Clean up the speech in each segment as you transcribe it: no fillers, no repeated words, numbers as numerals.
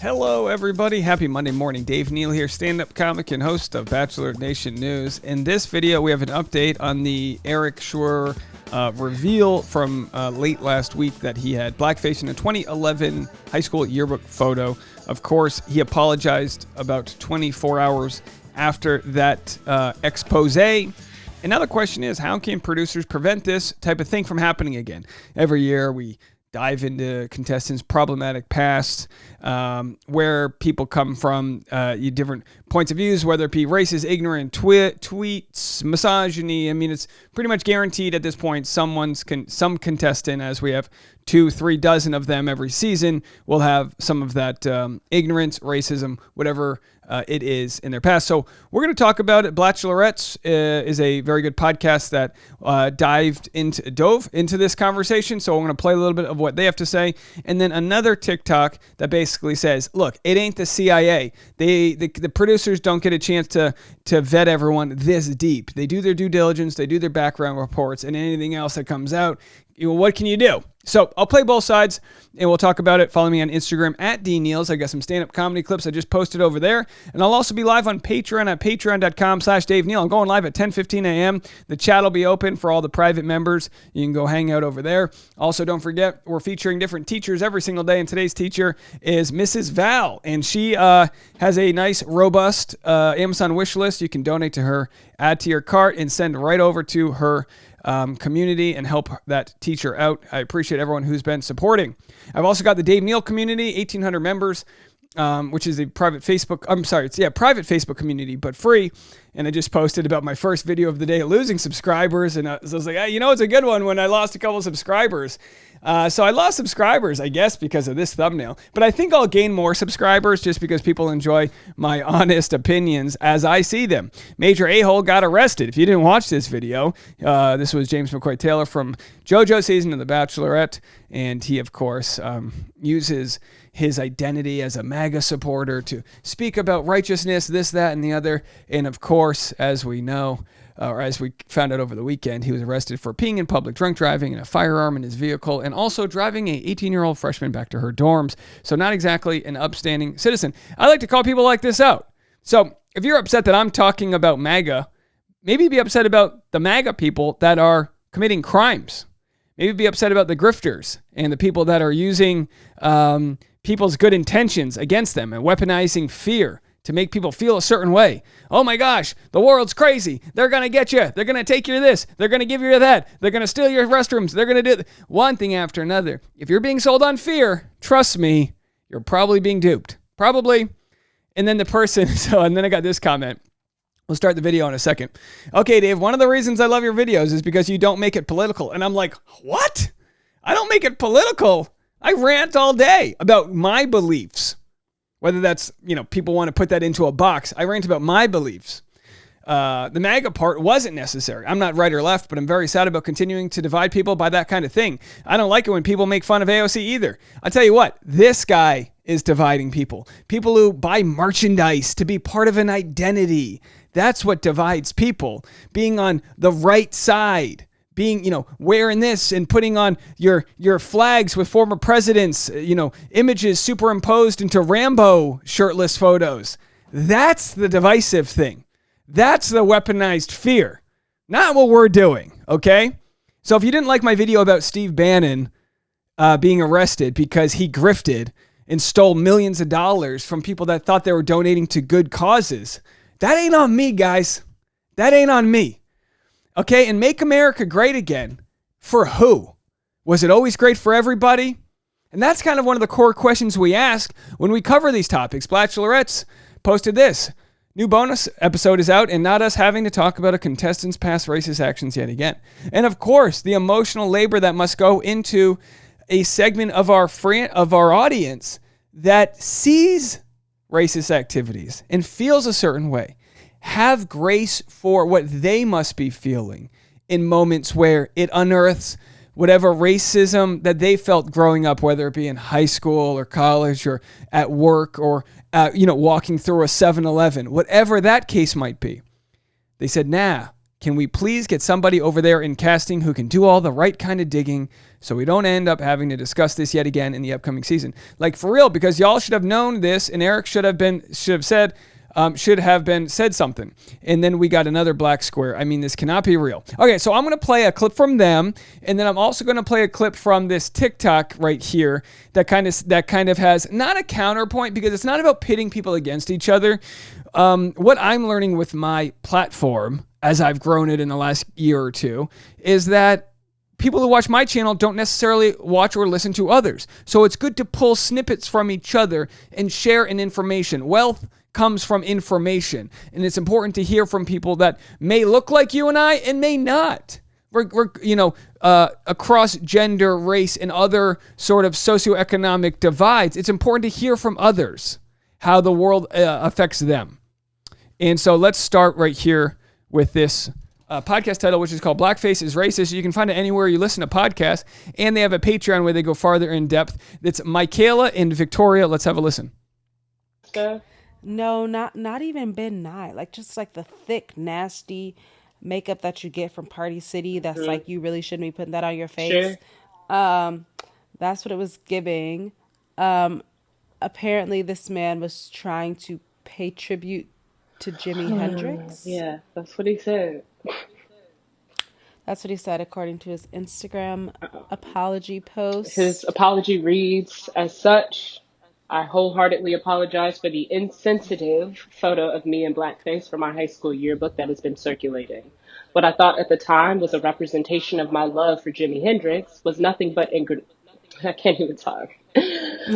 Hello, everybody. Happy Monday morning. Dave Neal here, stand-up comic and host of Bachelor Nation News. In this video, we have an update on the Erich Schwer reveal from late last week that he had blackface in a 2011 high school yearbook photo. Of course, he apologized about 24 hours after that expose. And now the question is, how can producers prevent this type of thing from happening again? Every year, we dive into contestants' problematic past, where people come from, different points of views, whether it be racist, ignorant tweets, misogyny. I mean, it's pretty much guaranteed at this point some contestant, as we have 2-3 dozen of them every season, will have some of that ignorance, racism, whatever it is in their past. So we're going to talk about it. Bachelorette is a very good podcast that dove into this conversation. So I'm going to play a little bit of what they have to say. And then another TikTok that basically says, look, it ain't the CIA. The producers don't get a chance to vet everyone this deep. They do their due diligence. They do their background reports, and anything else that comes out, what can you do? So I'll play both sides, and we'll talk about it. Follow me on Instagram at DNeals. I got some stand-up comedy clips I just posted over there. And I'll also be live on Patreon at patreon.com/Dave Neal. I'm going live at 10:15 a.m. The chat will be open for all the private members. You can go hang out over there. Also, don't forget, we're featuring different teachers every single day, and today's teacher is Mrs. Val, and she has a nice, robust Amazon wish list. You can donate to her, add to your cart, and send right over to her community and help that teacher out. I appreciate everyone who's been supporting. I've also got the Dave Neal community, 1,800 members, which is a private Facebook. Private Facebook community, but free. And I just posted about my first video of the day losing subscribers, and so I was like, hey, it's a good one when I lost a couple subscribers. So I lost subscribers, I guess, because of this thumbnail. But I think I'll gain more subscribers just because people enjoy my honest opinions as I see them. Major a-hole got arrested. If you didn't watch this video, this was James McCoy Taylor from JoJo's season of The Bachelorette. And he, of course, uses his identity as a MAGA supporter to speak about righteousness, this, that, and the other. And of course, as we know, or as we found out over the weekend, he was arrested for peeing in public, drunk driving, and a firearm in his vehicle, and also driving a 18-year-old freshman back to her dorms. So not exactly an upstanding citizen. I like to call people like this out. So if you're upset that I'm talking about MAGA, maybe be upset about the MAGA people that are committing crimes. Maybe be upset about the grifters and the people that are using people's good intentions against them and weaponizing fear to make people feel a certain way. Oh my gosh, the world's crazy. They're going to get you. They're going to take you this. They're going to give you that. They're going to steal your restrooms. They're going to do one thing after another. If you're being sold on fear, trust me, you're probably being duped. Probably. And then and then I got this comment. We'll start the video in a second. Okay, Dave, one of the reasons I love your videos is because you don't make it political. And I'm like, what? I don't make it political. I rant all day about my beliefs. Whether that's, people want to put that into a box. I rant about my beliefs. The MAGA part wasn't necessary. I'm not right or left, but I'm very sad about continuing to divide people by that kind of thing. I don't like it when people make fun of AOC either. I'll tell you what, this guy is dividing people. People who buy merchandise to be part of an identity. That's what divides people. Being on the right side. Being, wearing this and putting on your flags with former presidents, images superimposed into Rambo shirtless photos. That's the divisive thing. That's the weaponized fear. Not what we're doing, okay? So if you didn't like my video about Steve Bannon being arrested because he grifted and stole millions of dollars from people that thought they were donating to good causes, that ain't on me, guys. That ain't on me. Okay, and make America great again. For who? Was it always great for everybody? And that's kind of one of the core questions we ask when we cover these topics. Bachelorette's posted this. New bonus episode is out, and not us having to talk about a contestant's past racist actions yet again. And of course, the emotional labor that must go into a segment of our audience that sees racist activities and feels a certain way. Have grace for what they must be feeling in moments where it unearths whatever racism that they felt growing up, whether it be in high school or college or at work or, walking through a 7-Eleven, whatever that case might be. They said, nah, Can we please get somebody over there in casting who can do all the right kind of digging so we don't end up having to discuss this yet again in the upcoming season? Like, for real, because y'all should have known this, and Erich should have said something. And then we got another black square. I mean, this cannot be real. Okay, so I'm going to play a clip from them, and then I'm also going to play a clip from this TikTok right here that kind of has not a counterpoint, because it's not about pitting people against each other. What I'm learning with my platform, as I've grown it in the last year or two, is that people who watch my channel don't necessarily watch or listen to others. So it's good to pull snippets from each other and share an information. Wealth comes from information, and it's important to hear from people that may look like you and I and may not. We're across gender, race, and other sort of socioeconomic divides. It's important to hear from others how the world affects them. And so let's start right here with this podcast title, which is called Blackface is Racist. You can find it anywhere you listen to podcasts, and they have a Patreon where they go farther in depth. It's Michaela and Victoria. Let's have a listen. No, not even Ben Nye. Like, just like the thick, nasty makeup that you get from Party City. That's like, you really shouldn't be putting that on your face. Sure. That's what it was giving. Apparently this man was trying to pay tribute to Jimi Hendrix. Yeah, that's what he said. That's what he said, according to his Instagram apology post. His apology reads as such: I wholeheartedly apologize for the insensitive photo of me in blackface from my high school yearbook that has been circulating. What I thought at the time was a representation of my love for Jimi Hendrix was nothing but I can't even talk.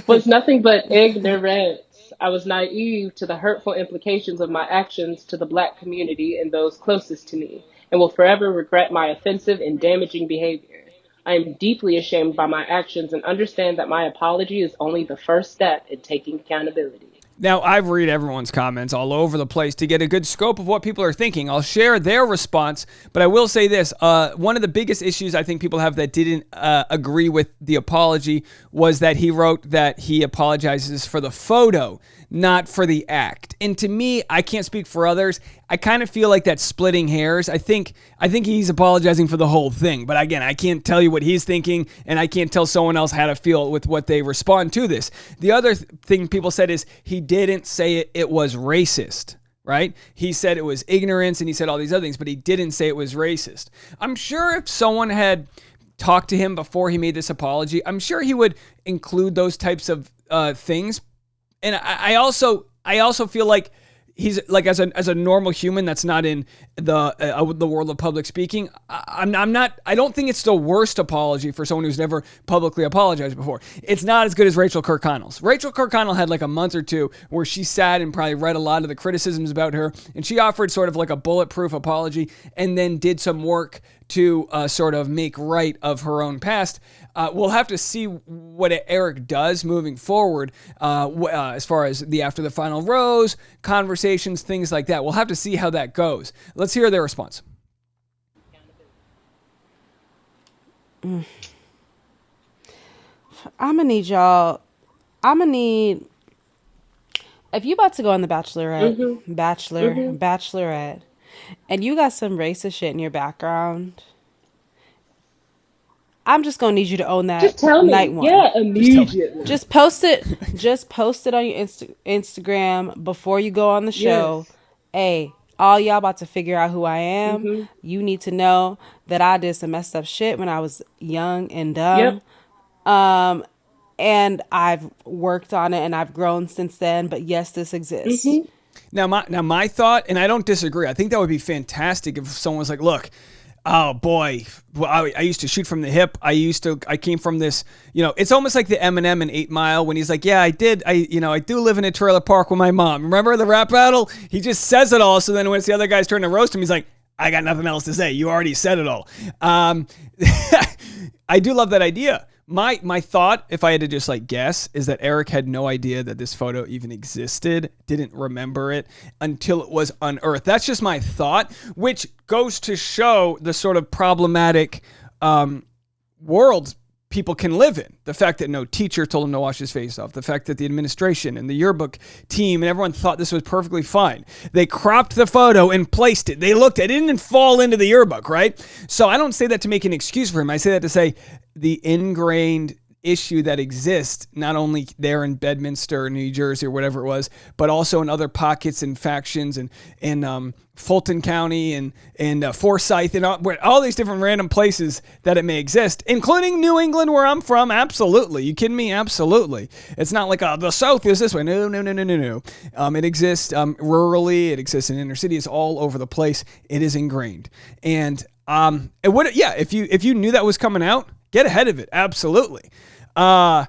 Was nothing but ignorance. I was naive to the hurtful implications of my actions to the Black community and those closest to me, and will forever regret my offensive and damaging behavior. I am deeply ashamed by my actions and understand that my apology is only the first step in taking accountability. Now, I've read everyone's comments all over the place to get a good scope of what people are thinking. I'll share their response, but I will say this. One of the biggest issues I think people have that didn't agree with the apology was that he wrote that he apologizes for the photo, not for the act. And to me, I can't speak for others. I kind of feel like that's splitting hairs. I think he's apologizing for the whole thing. But again, I can't tell you what he's thinking, and I can't tell someone else how to feel with what they respond to this. The other thing people said is he didn't say it was racist, right? He said it was ignorance, and he said all these other things, but he didn't say it was racist. I'm sure if someone had talked to him before he made this apology, I'm sure he would include those types of things. And I also feel like he's like, as a normal human that's not in the world of public speaking, I don't think it's the worst apology for someone who's never publicly apologized before. It's not as good as Rachel Kirkconnell's. Rachel Kirkconnell had like a month or two where she sat and probably read a lot of the criticisms about her, and she offered sort of like a bulletproof apology and then did some work to sort of make right of her own past. We'll have to see what Erich does moving forward as far as after the final rose, conversations, things like that. We'll have to see how that goes. Let's hear their response. I'm going to need y'all. If you about to go on the Bachelorette, and you got some racist shit in your background, I'm just gonna need you to own that. Just tell me. Night one. Yeah, immediately. Just post it. Just post it on your Instagram before you go on the show. Yes. Hey, all y'all about to figure out who I am. Mm-hmm. You need to know that I did some messed up shit when I was young and dumb. Yep. And I've worked on it and I've grown since then. But yes, this exists. Mm-hmm. Now my thought, and I don't disagree, I think that would be fantastic if someone was like, look, oh boy, well, I used to shoot from the hip. I came from this, it's almost like the Eminem in 8 Mile when he's like, yeah, I do live in a trailer park with my mom. Remember the rap battle? He just says it all. So then when it's the other guy's turn to roast him, he's like, I got nothing else to say. You already said it all. I do love that idea. My thought, if I had to just guess, is that Erich had no idea that this photo even existed, didn't remember it until it was unearthed. That's just my thought, which goes to show the sort of problematic world people can live in. The fact that no teacher told him to wash his face off. The fact that the administration and the yearbook team and everyone thought this was perfectly fine. They cropped the photo and placed it. They looked at it. It didn't fall into the yearbook, right? So I don't say that to make an excuse for him. I say that to say the ingrained issue that exists not only there in Bedminster, New Jersey, or whatever it was, but also in other pockets and factions and in Fulton County and Forsyth and all these different random places that it may exist, including New England, where I'm from. Absolutely. You kidding me? Absolutely. It's not like the South is this way. No. It exists rurally. It exists in inner cities all over the place. It is ingrained. And it would, yeah, if you knew that was coming out, get ahead of it. Absolutely. I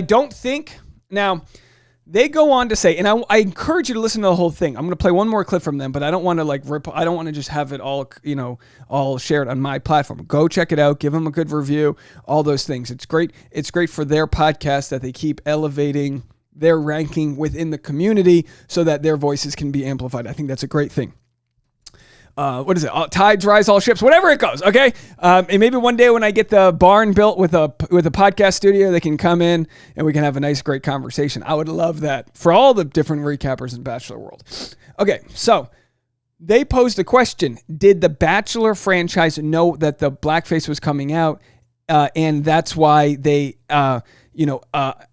don't think now they go on to say, and I encourage you to listen to the whole thing. I'm going to play one more clip from them, but I don't want to I don't want to just have it all shared on my platform. Go check it out. Give them a good review, all those things. It's great. It's great for their podcast that they keep elevating their ranking within the community so that their voices can be amplified. I think that's a great thing. What is it? Tides rise all ships, whatever it goes. Okay. And maybe one day when I get the barn built with a podcast studio, they can come in and we can have a nice, great conversation. I would love that for all the different recappers in Bachelor world. Okay. So they posed a question. Did the Bachelor franchise know that the blackface was coming out? And that's why they,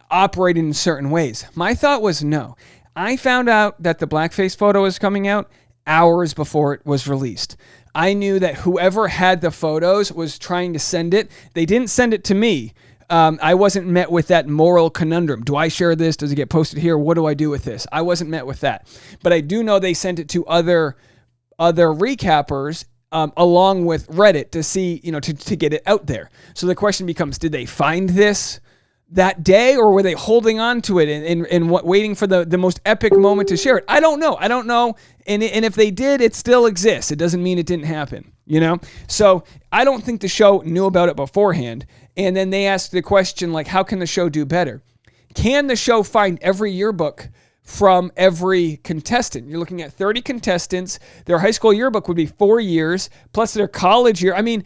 operated in certain ways. My thought was no. I found out that the blackface photo was coming out hours before it was released. I knew that whoever had the photos was trying to send it. They didn't send it to me. I wasn't met with that moral conundrum. Do I share this? Does it get posted here? What do I do with this? I wasn't met with that. But I do know they sent it to other recappers along with Reddit to see, to get it out there. So the question becomes, did they find this that day, or were they holding on to it and waiting for the most epic moment to share it? I don't know. And if they did, it still exists. It doesn't mean it didn't happen, So I don't think the show knew about it beforehand. And then they asked the question, like, how can the show do better? Can the show find every yearbook from every contestant? You're looking at 30 contestants. Their high school yearbook would be 4 years, plus their college year. I mean,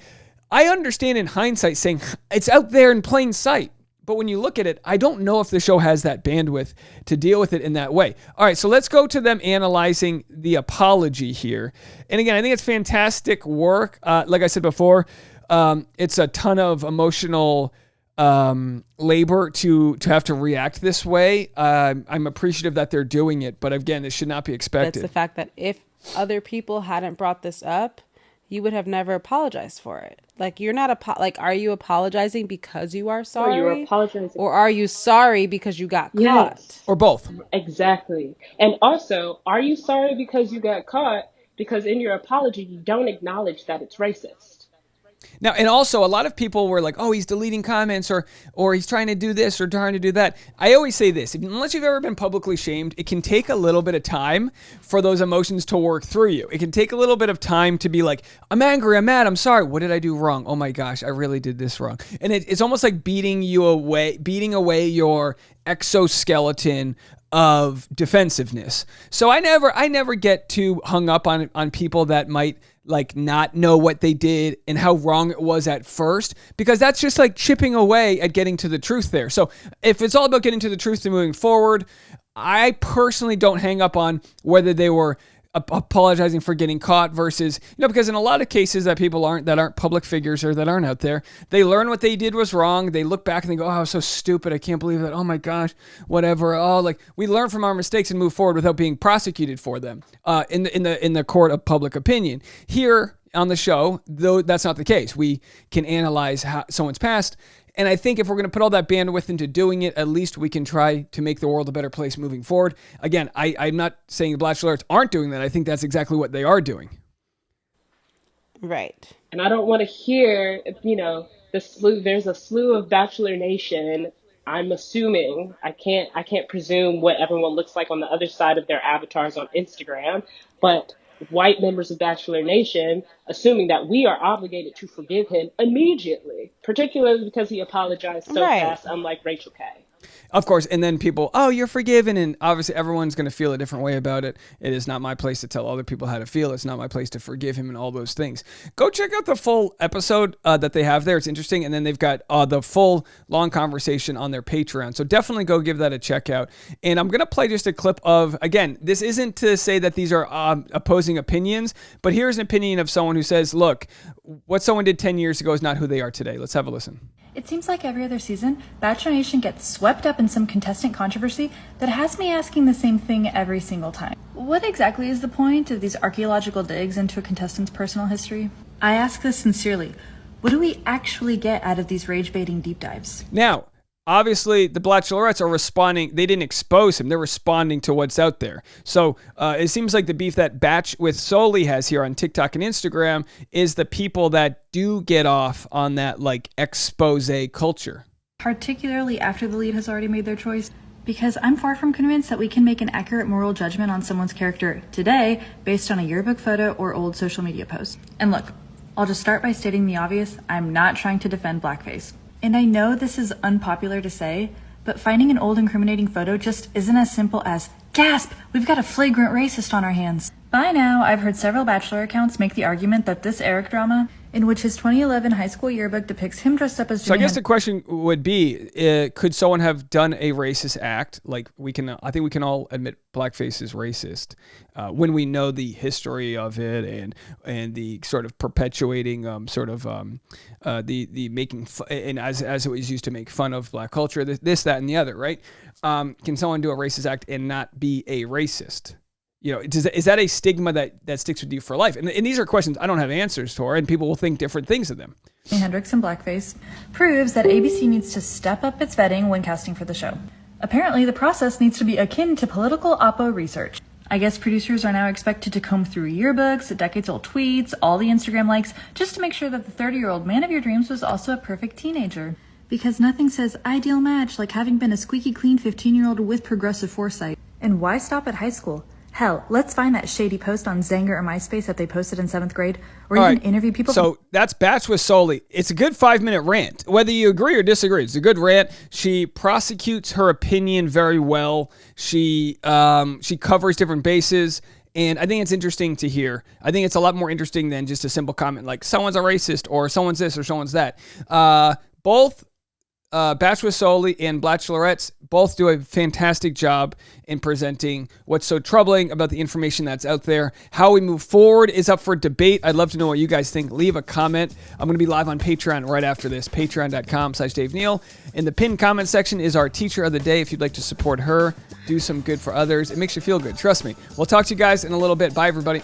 I understand in hindsight saying it's out there in plain sight. But when you look at it, I don't know if the show has that bandwidth to deal with it in that way. All right, so let's go to them analyzing the apology here. And again, I think it's fantastic work. Like I said before, it's a ton of emotional labor to have to react this way. I'm appreciative that they're doing it, but again, it should not be expected. That's the fact that if other people hadn't brought this up, you would have never apologized for it. Like, you're not are you apologizing because you are sorry? Or you're apologizing. Or are you sorry because you got caught? Or both. Exactly. And also, are you sorry because you got caught? Because in your apology, you don't acknowledge that it's racist. Now, and also a lot of people were like, oh, he's deleting comments or he's trying to do this or trying to do that. I always say this, unless you've ever been publicly shamed, it can take a little bit of time for those emotions to work through you. It can take a little bit of time to be like, I'm angry, I'm mad, I'm sorry. What did I do wrong? Oh my gosh, I really did this wrong. And it's almost like beating away your exoskeleton of defensiveness. So I never get too hung up on people that might like not know what they did and how wrong it was at first, because that's just like chipping away at getting to the truth there. So if it's all about getting to the truth and moving forward, I personally don't hang up on whether they were apologizing for getting caught versus, because in a lot of cases that people aren't public figures or that aren't out there, they learn what they did was wrong. They look back and they go, oh, I was so stupid. I can't believe that. Oh my gosh, whatever. Oh, like we learn from our mistakes and move forward without being prosecuted for them in the court of public opinion. Here on the show, though, that's not the case. We can analyze how someone's past. And I think if we're going to put all that bandwidth into doing it, at least we can try to make the world a better place moving forward. Again, I'm not saying the Bachelorettes aren't doing that. I think that's exactly what they are doing. Right. And I don't want to hear, there's a slew of Bachelor Nation. I'm assuming, I can't presume what everyone looks like on the other side of their avatars on Instagram, but white members of Bachelor Nation assuming that we are obligated to forgive him immediately, particularly because he apologized so fast, unlike Rachel K. Of course, and then people, oh, you're forgiven, and obviously everyone's going to feel a different way about it. It is not my place to tell other people how to feel. It's not my place to forgive him and all those things. Go check out the full episode that they have there. It's interesting, and then they've got the full long conversation on their Patreon. So definitely go give that a check out. And I'm going to play just a clip of, again, this isn't to say that these are opposing opinions, but here's an opinion of someone who says, look, what someone did 10 years ago is not who they are today. Let's have a listen. It seems like every other season, Bachelor Nation gets swept up in some contestant controversy that has me asking the same thing every single time. What exactly is the point of these archaeological digs into a contestant's personal history? I ask this sincerely. What do we actually get out of these rage-baiting deep dives? Now, obviously, the Bachelorettes are responding. They didn't expose him. They're responding to what's out there. So it seems like the beef that Batch with Soli has here on TikTok and Instagram is the people that do get off on that like expose culture. Particularly after the lead has already made their choice. Because I'm far from convinced that we can make an accurate moral judgment on someone's character today based on a yearbook photo or old social media post. And look, I'll just start by stating the obvious. I'm not trying to defend blackface. And I know this is unpopular to say, but finding an old incriminating photo just isn't as simple as, gasp, we've got a flagrant racist on our hands. By now, I've heard several Bachelor accounts make the argument that this Erich drama, in which his 2011 high school yearbook depicts him dressed up as So I guess the question would be, could someone have done a racist act? Like I think we can all admit blackface is racist when we know the history of it and the sort of perpetuating the making and as it was used to make fun of black culture, this, that, and the other, right? Can someone do a racist act and not be a racist? You know, is that a stigma that sticks with you for life? And these are questions I don't have answers for, and people will think different things of them. Hendricks and blackface proves that ABC needs to step up its vetting when casting for the show. Apparently, the process needs to be akin to political oppo research. I guess producers are now expected to comb through yearbooks, decades-old tweets, all the Instagram likes, just to make sure that the 30-year-old man of your dreams was also a perfect teenager. Because nothing says ideal match like having been a squeaky clean 15-year-old with progressive foresight. And why stop at high school? Hell, let's find that shady post on Zanger or MySpace that they posted in 7th grade, or you can interview people. So that's Batch with Soli. It's a good 5-minute rant, whether you agree or disagree. It's a good rant. She prosecutes her opinion very well. She covers different bases. And I think it's interesting to hear. I think it's a lot more interesting than just a simple comment like someone's a racist or someone's this or someone's that. Both Batch with Soli and Bachelorettes both do a fantastic job in presenting what's so troubling about the information that's out there. How we move forward is up for debate. I'd love to know what you guys think. Leave a comment. I'm going to be live on Patreon right after this. Patreon.com/Dave Neal. In the pinned comment section is our teacher of the day. If you'd like to support her, do some good for others. It makes you feel good. Trust me. We'll talk to you guys in a little bit. Bye, everybody.